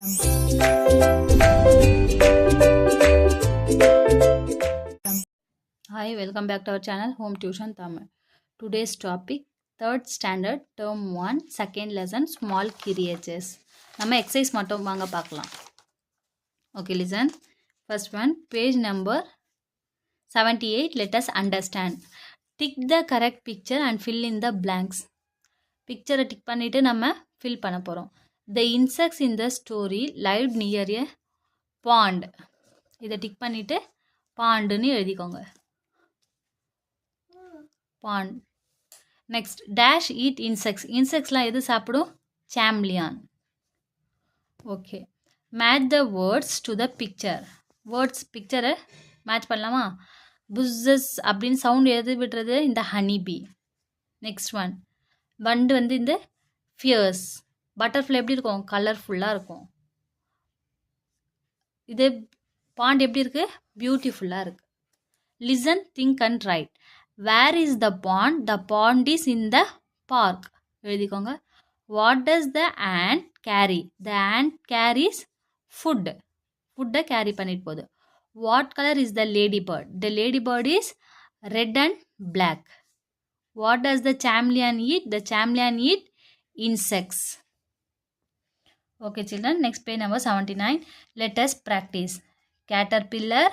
Hi, welcome back to our channel Home Tuition Tamil. Today's topic 3rd standard term 1 second lesson small creatures. நம்ம exercise மட்டும் வாங்க பார்க்கலாம். Okay, listen. First one, page number 78. Let us understand. Tick the correct picture and fill in the blanks. Picture tick பண்ணிட்டு நம்ம fill பண்ண போறோம். The insects in the story lived near a pond. இதை tick பண்ணிட்டு பாண்டுன்னு எழுதிக்கோங்க. Pond. Next dash eat insects. இன்செக்ட்ஸ்லாம் எது சாப்பிடும்? Chameleon. Okay, match the words to the picture. Words பிக்சரை மேட்ச் பண்ணலாமா? புஸ்ஸஸ் அப்படின்னு சவுண்ட் எது விடுறது? இந்த ஹனிபி. நெக்ஸ்ட் ஒன், வண்டு வந்து இந்த ஃபியர்ஸ். பட்டர்ஃப்ளை எப்படி இருக்கும்? கலர்ஃபுல்லாக இருக்கும். இது பாண்ட் எப்படி இருக்குது? பியூட்டிஃபுல்லாக இருக்குது. Listen, think and write. Where is the pond? The pond is in the park. எழுதிக்கோங்க. What does the ant carry? The ant carries food. ஃபுட்டை கேரி பண்ணிட்டு போகுது. What colour is the ladybird? The ladybird is red and black. What does the chameleon eat? The chameleon eat insects. Okay children, next page number 79. Let us practice. Caterpillar,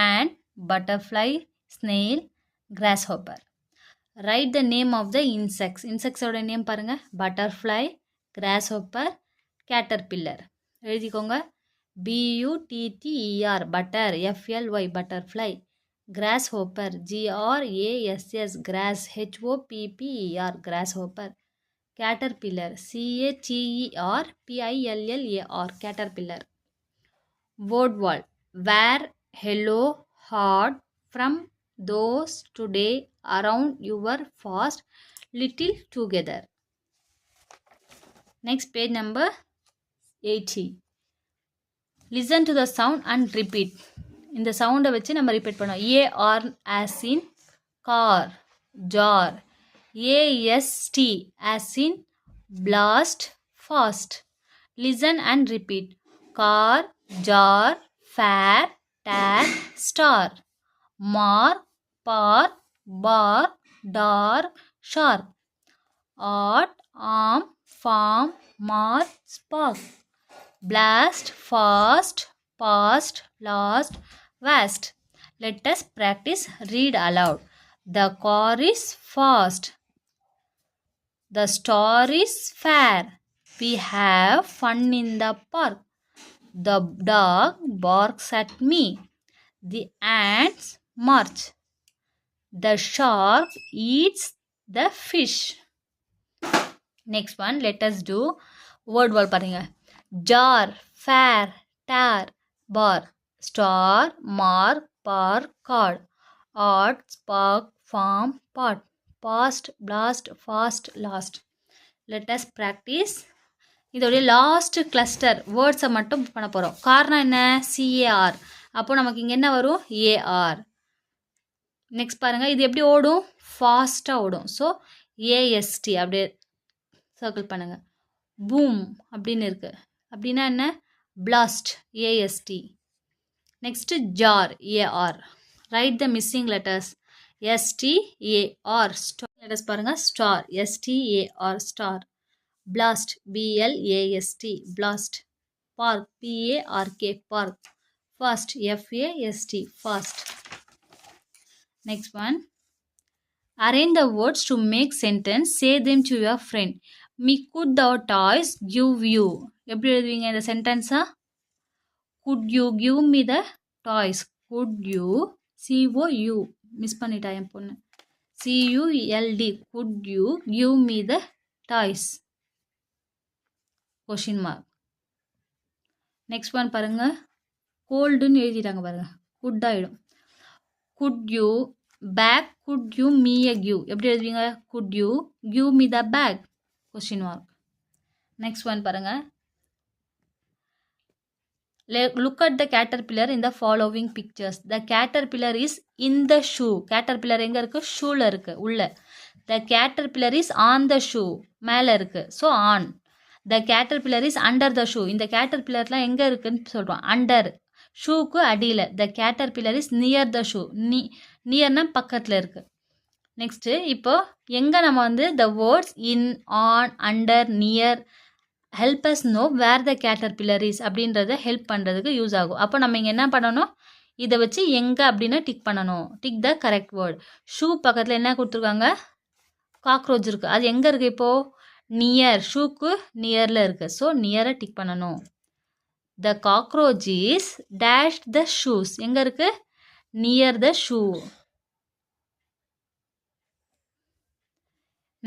ant, butterfly, snail, grasshopper. Write the name of the insects. Insects oda name parunga. Butterfly, grasshopper, caterpillar. எழுதிக்கோங்க. BUTTER butter, FLY butterfly. Grasshopper, GRASS grass, HOPPER grasshopper. Caterpillar, CATERPILLAR caterpillar. Word wall, where, hello, hard, from, those, today, around, your, fast, little, together. Next page number 80. Listen to the sound and repeat. இந்த சவுண்டை வச்சு நம்ம repeat பண்ணோம். AR as in car, jar. AST as in blast, fast. Listen and repeat. Car, jar, fair, tag, star. Mark, park, bark, dark, sharp. Art, arm, farm, mark, spark. Blast, fast, past, last, vast. Let us practice. Read aloud. The car is fast. The star is fair. We have fun in the park. The dog barks at me. The ants march. The shark eats the fish. Next one, let us do word wall பாருங்க. Jar, fair, tar, bar. Star, mark, park, card. Art, spark, farm, pot. Past, blast, fast, last. Let us practice. இதோடைய last cluster வேர்ட்ஸை மட்டும் பண்ண போகிறோம். காரணம் என்ன? CAR. அப்போது நமக்கு இங்கே என்ன வரும்? AR. நெக்ஸ்ட் பாருங்கள், இது எப்படி ஓடும்? ஃபாஸ்ட்டாக ஓடும். ஸோ AST அப்படியே சர்க்கிள் பண்ணுங்கள். பூம் அப்படின்னு இருக்குது. அப்படின்னா என்ன? Blast, AST. Next jar, AR. Write the missing letters. STAR. Letters பாருங்கள். Star, STAR, star. Blast, BLAST, blast. Park, PARK, park. Fast, FAST, fast. Next one. Arrange the words to make sentence. Say them to your friend. Me could the toys give you. எப்படி எழுதுவீங்க இந்த சென்டென்ஸா? Could you give me the toys? Could you, COU, miss பண்ணிட்டா என் பொண்ணு. CULD, could you give me the toys? Question mark. Next one பாருங்க. கோல்டுன்னு எழுதிட்டாங்க பாருங்க. Good ஆகிடும். Could you bag, could you me a give? எப்படி எழுதுவீங்க? Could you give me the bag? Question mark. Next one பாருங்க. Look at the caterpillar in the following pictures. The caterpillar is in the shoe. Caterpillar எங்கே இருக்குது? ஷூவில் இருக்குது, உள்ள. The caterpillar is on the shoe, மேலே இருக்குது. So on. The caterpillar is under the shoe. இந்த கேட்டர்பில்லர்லாம் எங்கே இருக்குன்னு சொல்கிறோம், அண்டர். ஷூக்கு அடியில். The caterpillar is near the shoe. நியர்னா பக்கத்தில் இருக்குது. நெக்ஸ்ட்டு இப்போ எங்கே நம்ம வந்து the words in, on, under, near help us know where the caterpillar is அப்படின்றத ஹெல்ப் பண்ணுறதுக்கு யூஸ் ஆகும். அப்போ நம்ம இங்கே என்ன பண்ணணும், இதை வச்சு எங்கே அப்படின்னு டிக் பண்ணணும். Tick the correct word. Shoe பக்கத்தில் என்ன கொடுத்துருக்காங்க, காக்ரோச் இருக்குது. அது எங்கே இருக்குது இப்போது, நியர். ஷூக்கு நியரில் இருக்குது. ஸோ நியரை டிக் பண்ணணும். The cockroach is dash the shoes. எங்கே இருக்குது, near the shoe.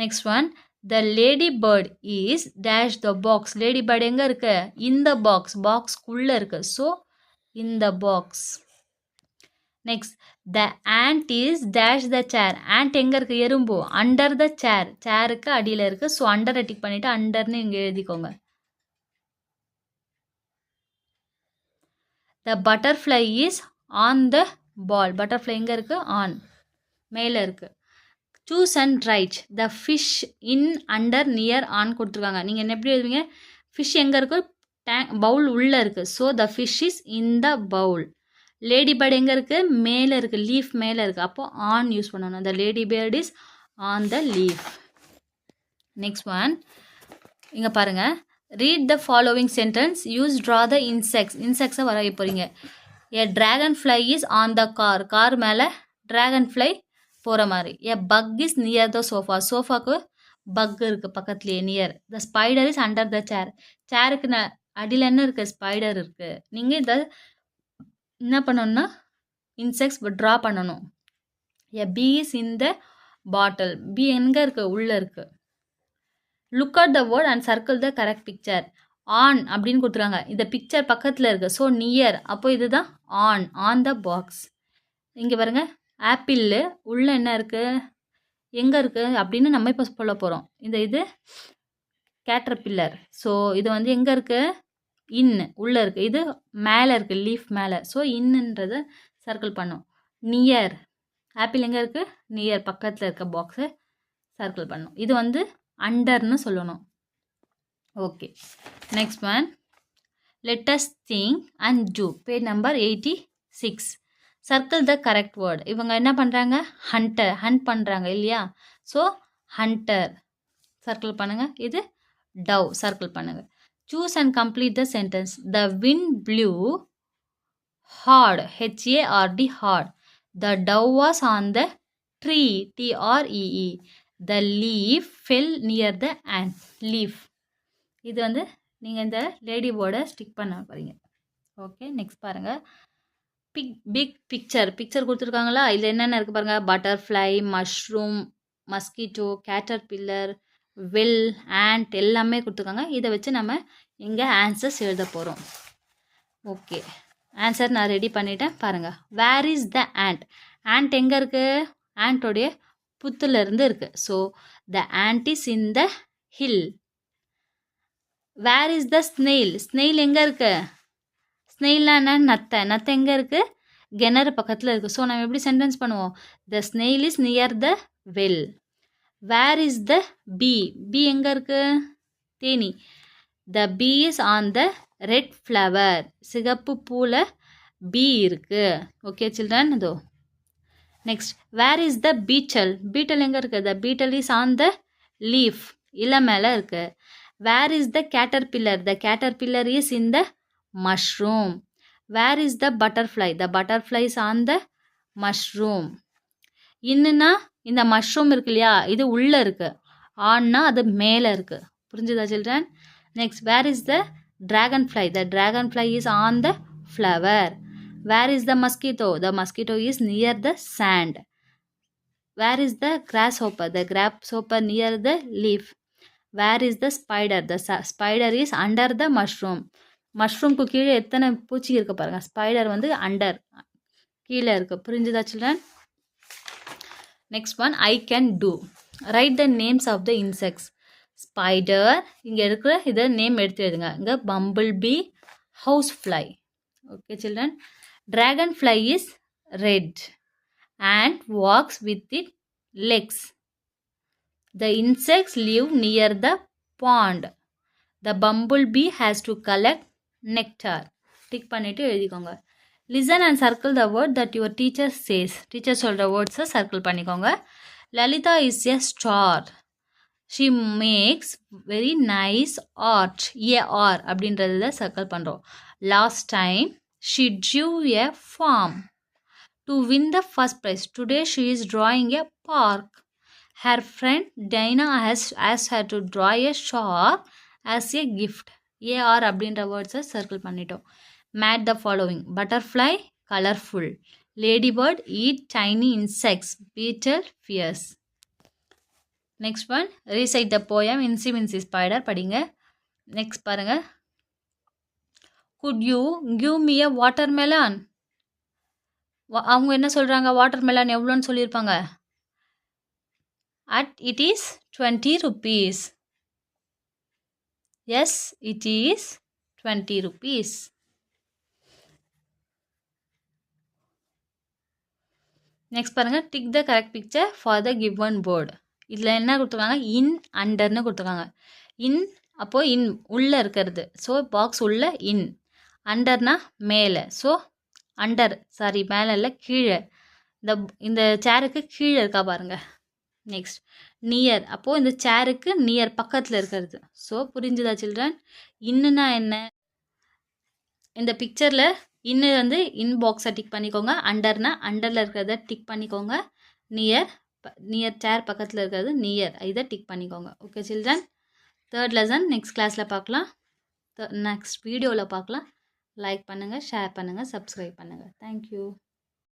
Next one, the ladybird is dash the box. Ladybird எங்கே இருக்கு, இந்த பாக்ஸ். பாக்ஸ்க்குள்ளே இருக்குது. ஸோ இந்த box. Next, the ant is dash the chair. Ant எங்கே இருக்குது, எறும்பு. Under the chair. சேருக்கு அடியில் இருக்குது. ஸோ அண்டரை டிக் பண்ணிவிட்டு அண்டர்னு இங்கே எழுதிக்கோங்க. The butterfly is on the ball. Butterfly எங்கே இருக்குது, ஆன், மேலே இருக்குது. Choose and write. The fish in, under, near, on கொடுத்துருக்காங்க. நீங்கள் என்ன எப்படி எழுதுவீங்க, ஃபிஷ் எங்கே இருக்குது, பவுல் உள்ளே இருக்குது. So the fish is in the bowl. Ladybird எங்கே இருக்குது, மேலே இருக்குது. லீஃப் மேலே இருக்குது. அப்போது ஆன் யூஸ் பண்ணணும். The ladybird is on the leaf. Next one, இங்கே பாருங்கள். Read the following sentence. Use draw the insects. இன்செக்ட்ஸை வரைய போகிறீங்க. A dragonfly is on the car. Car மேலே ட்ராகன் ஃப்ளை போகிற மாதிரி. A bug is near the sofa. சோஃபாவுக்கு பக் இருக்குது பக்கத்துலேயே, near. The spider is under the chair. சேருக்கு அடியில் என்ன இருக்குது, ஸ்பைடர் இருக்குது. நீங்கள் இதை என்ன பண்ணணும்னா இன்செக்ட்ஸ் ட்ரா பண்ணணும். A bee is in the bottle. Bee எங்கே இருக்குது, உள்ளே இருக்குது. Look at the word and circle the correct picture. On அப்படின்னு கொடுத்துருக்காங்க. இந்த பிக்சர் பக்கத்தில் இருக்குது. So near. அப்போ இதுதான் ஆன், ஆன் த பாக்ஸ். இங்கே பாருங்கள், ஆப்பிள் உள்ளே என்ன இருக்குது, எங்கே இருக்குது அப்படின்னு நம்ம இப்போ சொல்ல போகிறோம். இது கேட்டர்பில்லர். ஸோ இது வந்து எங்கே இருக்குது, இன், உள்ளே இருக்குது. இது மேலே இருக்குது, லீஃப் மேலே. ஸோ இன்னுன்றதை சர்க்கிள் பண்ணும். நியர், ஆப்பிள் எங்கே இருக்குது, நியர், பக்கத்தில் இருக்க பாக்ஸை சர்க்கிள் பண்ணும். இது வந்து அண்டர்னு சொல்லணும். Okay, next one, let us think and do. Page number 86. Circle the correct word. இவங்க என்ன பண்ணுறாங்க, ஹண்டர், ஹண்ட் பண்ணுறாங்க இல்லையா. ஸோ ஹண்டர் சர்க்கிள் பண்ணுங்கள். இது டவ் சர்க்கிள் பண்ணுங்கள். Choose and complete the sentence. The wind blew hard, HARD, hard. The dove was on the tree, TREE. The leaf fell near the ant, leaf. இது வந்து நீங்கள் இந்த லேடி போர்டை ஸ்டிக் பண்ண போகிறீங்க. ஓகே, நெக்ஸ்ட் பாருங்கள். Big picture. பிக்சர் கொடுத்துருக்காங்களா, இதில் என்னென்ன இருக்குது பாருங்கள். பட்டர்ஃப்ளை, மஷ்ரூம், மஸ்கிட்டோ, கேட்டர்பில்லர், வில், ஆண்ட் எல்லாமே கொடுத்துருக்காங்க. இதை வச்சு நம்ம இங்கே ஆன்சர்ஸ் எழுத போகிறோம். ஓகே, ஆன்சர் நான் ரெடி பண்ணிட்டேன் பாருங்கள். Where is the ant. Ant எங்கே இருக்குது, ஆண்டோடைய புத்துலேருந்து இருக்குது. So the ant is in the hill. Where is the snail. Snail எங்கே இருக்குது, ஸ்னெயில்னா என்ன, நத்தை. நத்தை எங்கே இருக்குது, கிணறு பக்கத்தில் இருக்குது. ஸோ நம்ம எப்படி சென்டென்ஸ் பண்ணுவோம், the snail is near the well. Where is the bee. Bee எங்கே இருக்குது, தேனி. The bee is on the red flower. சிகப்பு பூவில் பீ இருக்குது. ஓகே சில்ட்ரன், இதோ. Next, where is the beetle. Beetle எங்கே இருக்குது, the beetle is on the leaf, இலை மேலே இருக்குது. Where is the caterpillar. The caterpillar is in the mushroom. Where is the butterfly? The butterfly is on the mushroom. இன்னுன்னா இந்த mushroom இருக்கு இல்லையா, இது உள்ளே இருக்குது. ஆன்னா அது மேலே இருக்குது. புரிஞ்சுதா children? Next, where is the dragonfly. The dragonfly is on the flower. Where is the mosquito. The mosquito is near the sand. Where is the grasshopper. The grasshopper near the leaf. Where is the spider. The spider is under the mushroom. மஷ்ரூம்க்கு கீழே எத்தனை பூச்சி இருக்குது பாருங்கள். Spider வந்து under, கீழே இருக்குது. புரிஞ்சுதா children? Next one, I can do. Write the names of the insects. Spider, இங்கே இருக்கிற இதை நேம் எடுத்து எழுதுங்க. இங்கே bumblebee, housefly. Okay children. Dragonfly is red and walks with its legs. The insects live near the pond. The bumblebee has to collect nectar. Tick பண்ணிவிட்டு எழுதிக்கோங்க. Listen and circle the word that your teacher says. Teacher சொல்கிற வேர்ட்ஸை circle பண்ணிக்கோங்க. Lalitha is a star. She makes very nice art. AR அப்படின்றது தான் circle பண்ணுறோம். Last time she drew a farm to win the first prize. Today she is drawing a park. Her friend Dina has asked her to draw a shark as a gift. AR அப்படின்ற வேர்ட்ஸை circle பண்ணிட்டோம். Match the following. Butterfly, colorful. Ladybird, eat tiny insects. Beetle, fierce. Next one, recite the poem Incy Wincy Spider. படிங்க. Next பாருங்க. Could you give me a watermelon? அவங்க என்ன சொல்கிறாங்க, water melon எவ்வளோன்னு சொல்லியிருப்பாங்க. It is 20 rupees. Yes, it is 20 rupees. Next பாருங்கள், tick the correct picture for the given word. இதில் என்ன கொடுத்துருக்காங்க, இன் அண்டர்னு கொடுத்துருக்காங்க. இன் அப்போது இன் உள்ளே இருக்கிறது, ஸோ பாக்ஸ் உள்ள இன். அண்டர்னா மேலே, ஸோ அண்டர், சாரி மேலே இல்லை கீழே, இந்த சேருக்கு கீழே இருக்கா பாருங்கள். நெக்ஸ்ட் நியர், அப்போது இந்த சேருக்கு நியர் பக்கத்தில் இருக்கிறது. ஸோ புரிஞ்சுதா சில்ட்ரன்? இன்னுன்னா என்ன, இந்த பிக்சரில் இன்னு வந்து இன் பாக்ஸை டிக் பண்ணிக்கோங்க. அண்டர்னா அண்டரில் இருக்கிறத டிக் பண்ணிக்கோங்க. நியர் சேர் பக்கத்தில் இருக்கிறது நியர், இதை டிக் பண்ணிக்கோங்க. Okay children, third lesson next கிளாஸில் பார்க்கலாம், நெக்ஸ்ட் வீடியோவில் பார்க்கலாம். லைக் பண்ணுங்கள், ஷேர் பண்ணுங்கள், சப்ஸ்கிரைப் பண்ணுங்கள். தேங்க்யூ.